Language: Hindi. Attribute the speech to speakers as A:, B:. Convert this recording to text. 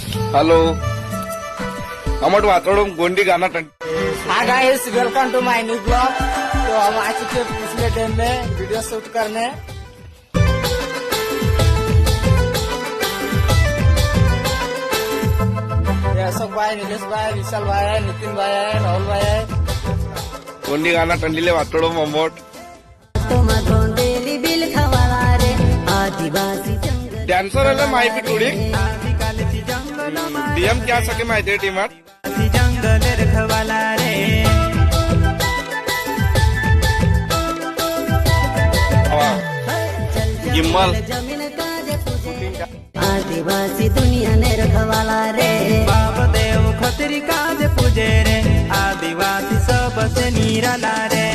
A: हेलो अमट वातोड़म गोंडी गाना
B: hi guys, welcome to my new blog. तो हम आ चुके पिछले डैम में वीडियो शूट करने। अशोक भाई, नीलेश भाई, विशाल भाई है, नितिन भाई है, राहुल भाई है।
A: गोंडी गाना टंडीले वातोड़म अमट डान्सर है माहिती थोडी डीएम क्या सके माहिती आहे टीमात
C: जंगल रखवाला रे
A: गिम्मल
D: आदिवासी दुनिया ने रखवाला रे
C: बाबा देव खतरी काज पूजे रे आदिवासी सबसे निराला रे।